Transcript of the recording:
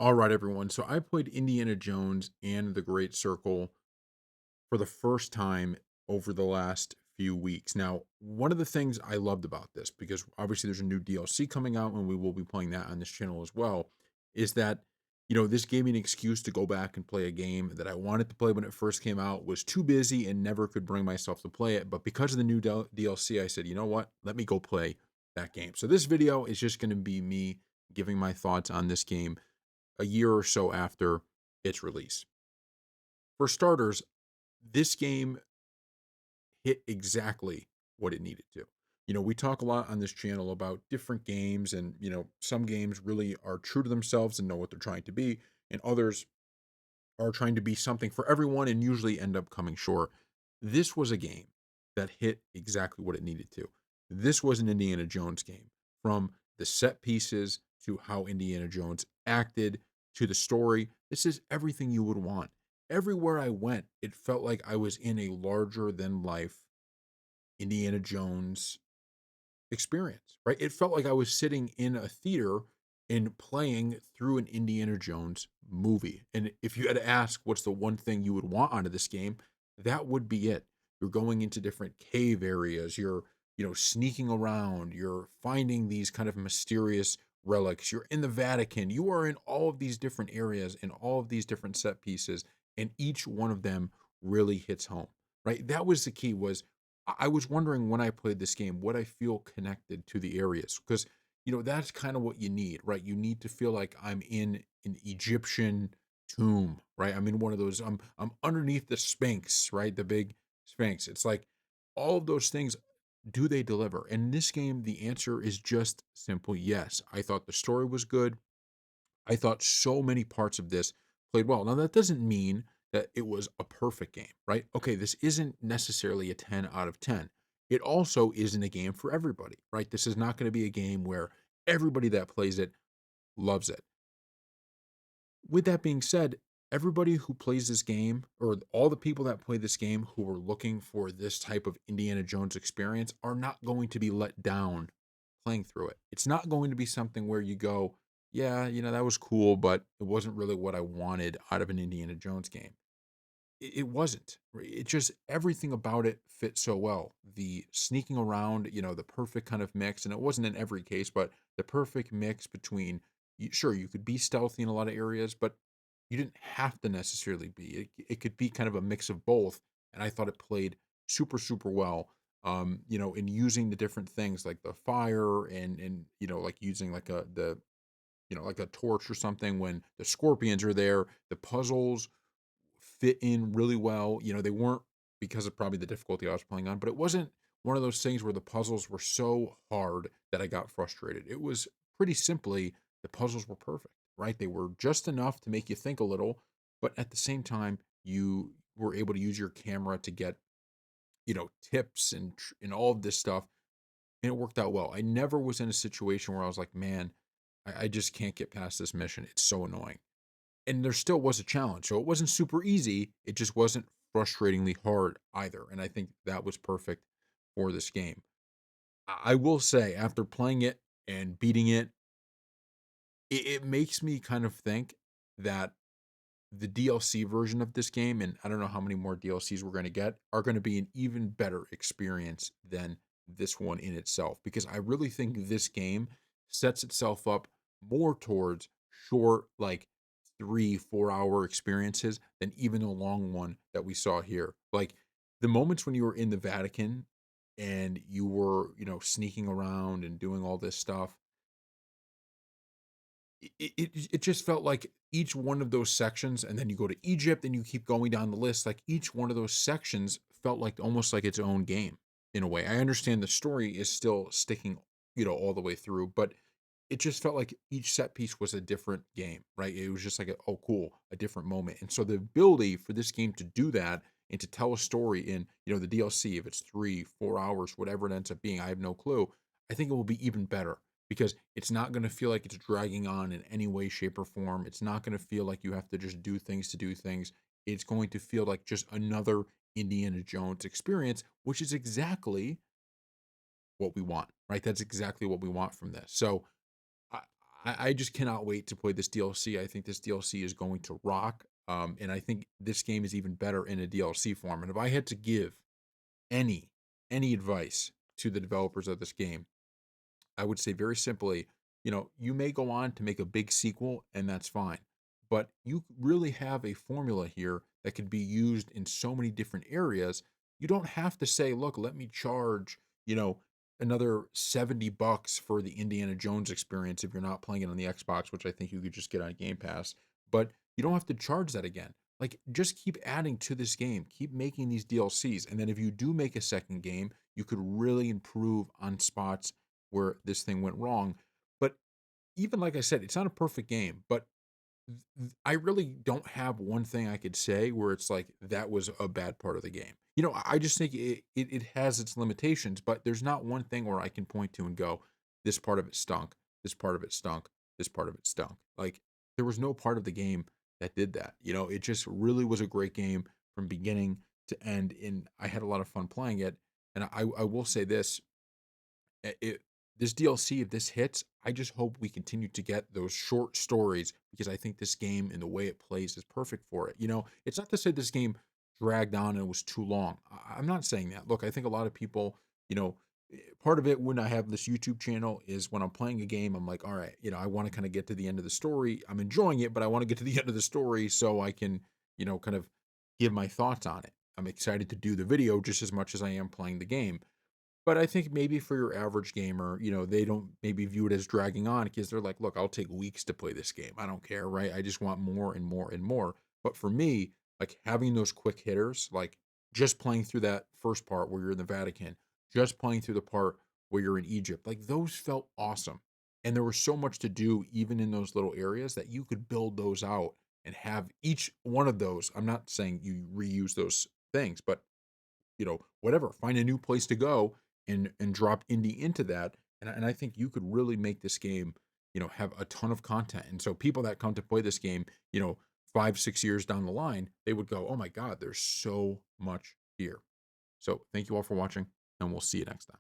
All right, everyone. So I played Indiana Jones and the Great Circle for the first time over the last few weeks. Now, one of the things I loved about this, because obviously there's a new DLC coming out and we will be playing that on this channel as well, is that, this gave me an excuse to go back and play a game that I wanted to play when it first came out, was too busy and never could bring myself to play it. But because of the new DLC, I said, you know what? Let me go play that game. So this video is just going to be me giving my thoughts on this game a year or so after its release. For starters, this game hit exactly what it needed to. We talk a lot on this channel about different games, and, some games really are true to themselves and know what they're trying to be, and others are trying to be something for everyone and usually end up coming short. This was a game that hit exactly what it needed to. This was an Indiana Jones game, from the set pieces to how Indiana Jones acted to the story. This is everything you would want. Everywhere I went, it felt like I was in a larger than life Indiana Jones experience, right? It felt like I was sitting in a theater and playing through an Indiana Jones movie. And if you had to ask what's the one thing you would want out of this game, that would be it. You're going into different cave areas, you're, sneaking around, you're finding these kind of mysterious relics, you're in the Vatican, you are in all of these different areas and all of these different set pieces, and each one of them really hits home. Right? That was the key was I was wondering when I played this game, would I feel connected to the areas? Because, that's kind of what you need, right? You need to feel like I'm in an Egyptian tomb, right? I'm in one of those, I'm underneath the Sphinx, right? The big Sphinx. It's like all of those things, do they deliver? And in this game, the answer is just simple yes. I thought the story was good. I thought so many parts of this played well. Now, that doesn't mean that it was a perfect game, right? Okay, this isn't necessarily a 10 out of 10. It also isn't a game for everybody, right? This is not going to be a game where everybody that plays it loves it. With that being said, everybody who plays this game, or all the people that play this game who are looking for this type of Indiana Jones experience, are not going to be let down playing through it. It's not going to be something where you go, yeah, that was cool, but it wasn't really what I wanted out of an Indiana Jones game. It wasn't. It just everything about it fit so well. The sneaking around, the perfect kind of mix, and it wasn't in every case, but the perfect mix between sure, you could be stealthy in a lot of areas, but you didn't have to necessarily be. It could be kind of a mix of both, and I thought it played super super well. In using the different things like the fire and like using like like a torch or something when the scorpions are there. The puzzles fit in really well. They weren't because of probably the difficulty I was playing on, but it wasn't one of those things where the puzzles were so hard that I got frustrated. It was pretty simply the puzzles were perfect, right? They were just enough to make you think a little, but at the same time, you were able to use your camera to get, tips and all of this stuff, and it worked out well. I never was in a situation where I was like, man, I just can't get past this mission. It's so annoying, and there still was a challenge. So it wasn't super easy. It just wasn't frustratingly hard either. And I think that was perfect for this game. I will say, after playing it and beating it, it makes me kind of think that the DLC version of this game, and I don't know how many more DLCs we're going to get, are going to be an even better experience than this one in itself. Because I really think this game sets itself up more towards short, like 3, 4 hour experiences than even the long one that we saw here. Like the moments when you were in the Vatican and you were, sneaking around and doing all this stuff, it just felt like each one of those sections, and then you go to Egypt and you keep going down the list, like each one of those sections felt like almost like its own game in a way. I understand the story is still sticking, all the way through, but it just felt like each set piece was a different game, right? It was just like, oh, cool, a different moment. And so the ability for this game to do that and to tell a story in, the DLC, if it's 3, 4 hours, whatever it ends up being, I have no clue. I think it will be even better because it's not going to feel like it's dragging on in any way, shape, or form. It's not going to feel like you have to just do things to do things. It's going to feel like just another Indiana Jones experience, which is exactly what we want, right? That's exactly what we want from this. So I, I just cannot wait to play this DLC. I think this DLC is going to rock. And I think this game is even better in a DLC form. And if I had to give any advice to the developers of this game, I would say very simply, you may go on to make a big sequel, and that's fine. But you really have a formula here that could be used in so many different areas. You don't have to say, look, let me charge, another $70 for the Indiana Jones experience if you're not playing it on the Xbox, which I think you could just get on Game Pass. But you don't have to charge that again. Like, just keep adding to this game, keep making these DLCs. And then if you do make a second game, you could really improve on spots where this thing went wrong. But even like I said, it's not a perfect game, but I really don't have one thing I could say where it's like that was a bad part of the game. I just think it has its limitations, but there's not one thing where I can point to and go, this part of it stunk, this part of it stunk, this part of it stunk. Like there was no part of the game that did that. It just really was a great game from beginning to end, and I had a lot of fun playing it. And I will say this, this DLC, if this hits, I just hope we continue to get those short stories because I think this game and the way it plays is perfect for it. It's not to say this game dragged on and was too long. I'm not saying that. Look, I think a lot of people, part of it when I have this YouTube channel is when I'm playing a game, I'm like, all right, I want to kind of get to the end of the story. I'm enjoying it, but I want to get to the end of the story so I can, kind of give my thoughts on it. I'm excited to do the video just as much as I am playing the game. But I think maybe for your average gamer, they don't maybe view it as dragging on because they're like, look, I'll take weeks to play this game. I don't care, right? I just want more and more and more. But for me, like having those quick hitters, like just playing through that first part where you're in the Vatican, just playing through the part where you're in Egypt, like those felt awesome. And there was so much to do, even in those little areas, that you could build those out and have each one of those. I'm not saying you reuse those things, but whatever, find a new place to go and drop indie into that. And I think you could really make this game, have a ton of content. And so people that come to play this game, 5, 6 years down the line, they would go, oh my God, there's so much here. So thank you all for watching, and we'll see you next time.